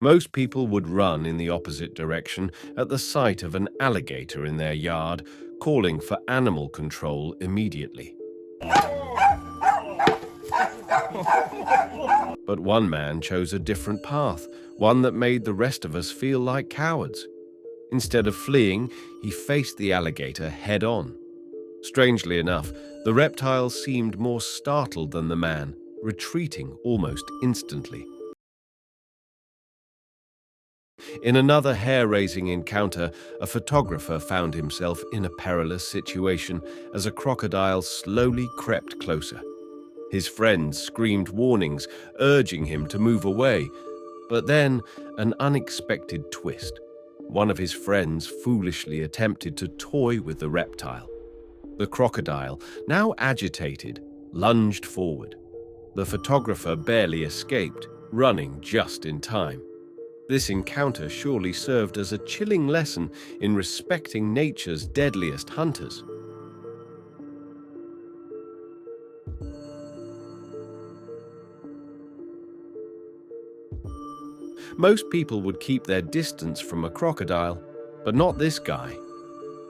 Most people would run in the opposite direction at the sight of an alligator in their yard, calling for animal control immediately. But one man chose a different path, one that made the rest of us feel like cowards. Instead of fleeing, he faced the alligator head-on. Strangely enough, the reptile seemed more startled than the man, retreating almost instantly. In another hair-raising encounter, a photographer found himself in a perilous situation as a crocodile slowly crept closer. His friends screamed warnings, urging him to move away. But then, an unexpected twist. One of his friends foolishly attempted to toy with the reptile. The crocodile, now agitated, lunged forward. The photographer barely escaped, running just in time. This encounter surely served as a chilling lesson in respecting nature's deadliest hunters. Most people would keep their distance from a crocodile, but not this guy.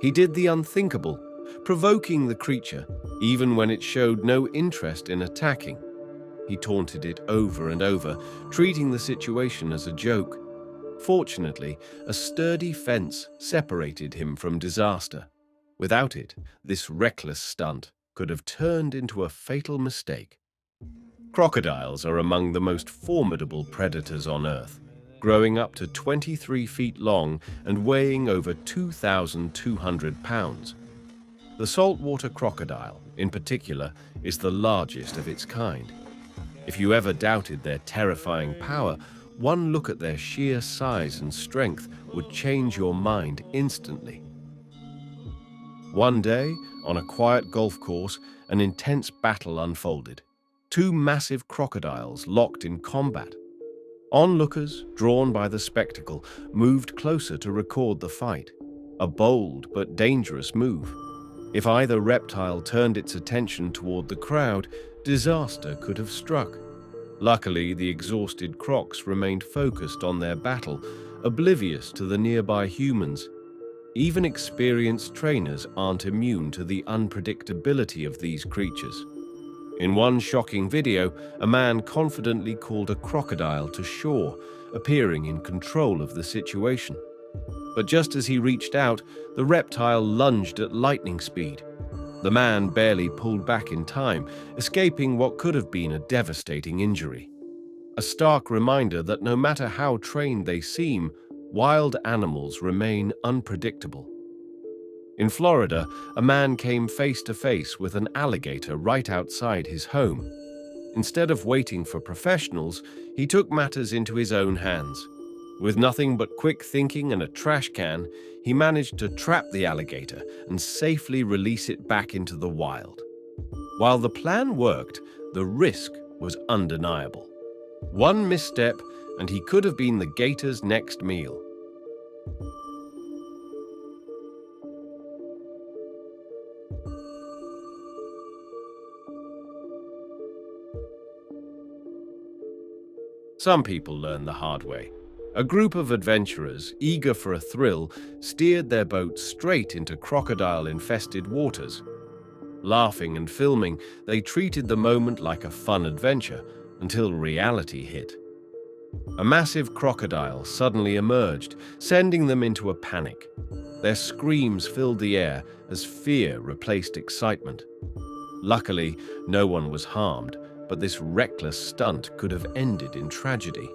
He did the unthinkable, provoking the creature, even when it showed no interest in attacking. He taunted it over and over, treating the situation as a joke. Fortunately, a sturdy fence separated him from disaster. Without it, this reckless stunt could have turned into a fatal mistake. Crocodiles are among the most formidable predators on Earth, growing up to 23 feet long and weighing over 2,200 pounds. The saltwater crocodile, in particular, is the largest of its kind. If you ever doubted their terrifying power, one look at their sheer size and strength would change your mind instantly. One day, on a quiet golf course, an intense battle unfolded. Two massive crocodiles locked in combat. Onlookers, drawn by the spectacle, moved closer to record the fight. A bold but dangerous move. If either reptile turned its attention toward the crowd, disaster could have struck. Luckily, the exhausted crocs remained focused on their battle, oblivious to the nearby humans. Even experienced trainers aren't immune to the unpredictability of these creatures. In one shocking video, a man confidently called a crocodile to shore, appearing in control of the situation. But just as he reached out, the reptile lunged at lightning speed. The man barely pulled back in time, escaping what could have been a devastating injury. A stark reminder that no matter how trained they seem, wild animals remain unpredictable. In Florida, a man came face to face with an alligator right outside his home. Instead of waiting for professionals, he took matters into his own hands. With nothing but quick thinking and a trash can, he managed to trap the alligator and safely release it back into the wild. While the plan worked, the risk was undeniable. One misstep, and he could have been the gator's next meal. Some people learn the hard way. A group of adventurers, eager for a thrill, steered their boat straight into crocodile-infested waters. Laughing and filming, they treated the moment like a fun adventure until reality hit. A massive crocodile suddenly emerged, sending them into a panic. Their screams filled the air as fear replaced excitement. Luckily, no one was harmed, but this reckless stunt could have ended in tragedy.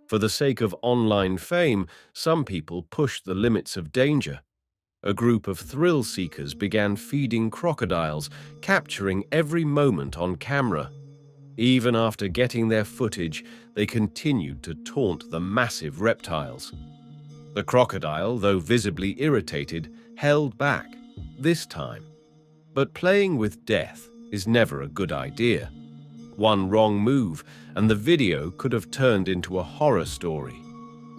For the sake of online fame, some people pushed the limits of danger. A group of thrill seekers began feeding crocodiles, capturing every moment on camera. Even after getting their footage, they continued to taunt the massive reptiles. The crocodile, though visibly irritated, held back, this time. But playing with death is never a good idea. One wrong move, and the video could have turned into a horror story.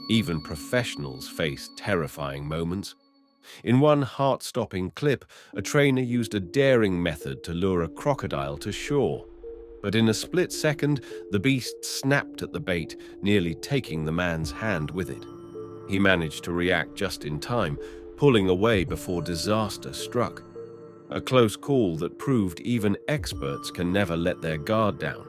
Even professionals face terrifying moments. In one heart-stopping clip, a trainer used a daring method to lure a crocodile to shore. But in a split second, the beast snapped at the bait, nearly taking the man's hand with it. He managed to react just in time, pulling away before disaster struck. A close call that proved even experts can never let their guard down.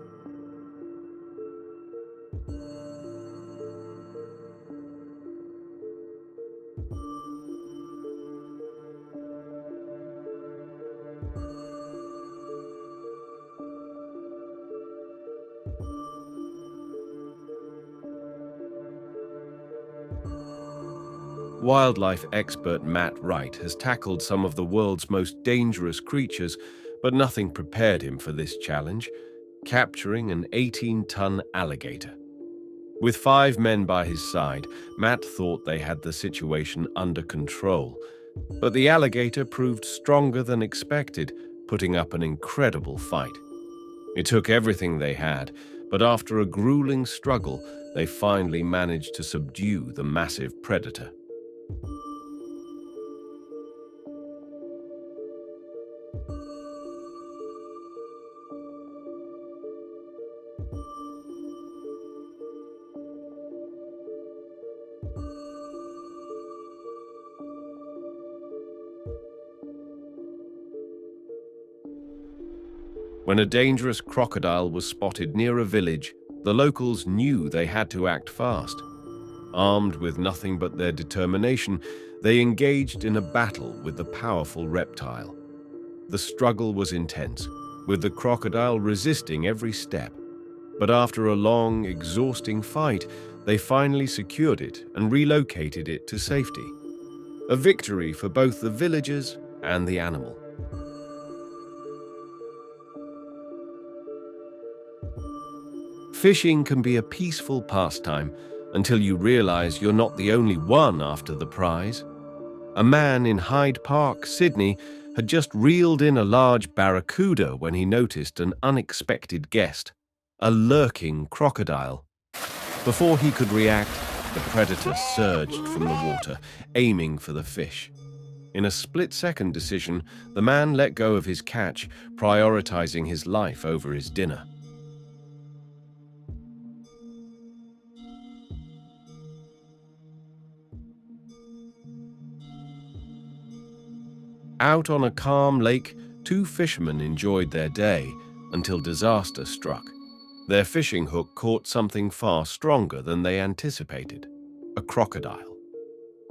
Wildlife expert Matt Wright has tackled some of the world's most dangerous creatures, but nothing prepared him for this challenge: capturing an 18-ton alligator. With 5 men by his side, Matt thought they had the situation under control. But the alligator proved stronger than expected, putting up an incredible fight. It took everything they had, but after a grueling struggle, they finally managed to subdue the massive predator. When a dangerous crocodile was spotted near a village, the locals knew they had to act fast. Armed with nothing but their determination, they engaged in a battle with the powerful reptile. The struggle was intense, with the crocodile resisting every step. But after a long, exhausting fight, they finally secured it and relocated it to safety. A victory for both the villagers and the animal. Fishing can be a peaceful pastime until you realize you're not the only one after the prize. A man in Hyde Park, Sydney, had just reeled in a large barracuda when he noticed an unexpected guest, a lurking crocodile. Before he could react, the predator surged from the water, aiming for the fish. In a split-second decision, the man let go of his catch, prioritizing his life over his dinner. Out on a calm lake, 2 fishermen enjoyed their day until disaster struck. Their fishing hook caught something far stronger than they anticipated: a crocodile.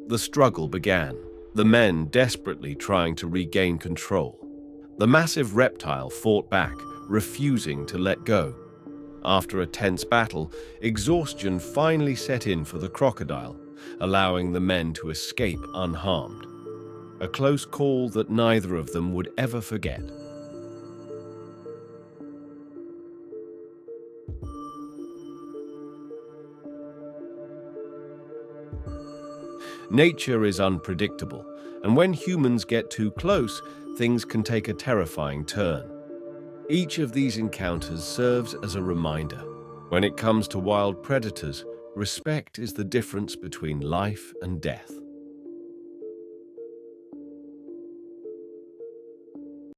The struggle began, the men desperately trying to regain control. The massive reptile fought back, refusing to let go. After a tense battle, exhaustion finally set in for the crocodile, allowing the men to escape unharmed. A close call that neither of them would ever forget. Nature is unpredictable, and when humans get too close, things can take a terrifying turn. Each of these encounters serves as a reminder. When it comes to wild predators, respect is the difference between life and death.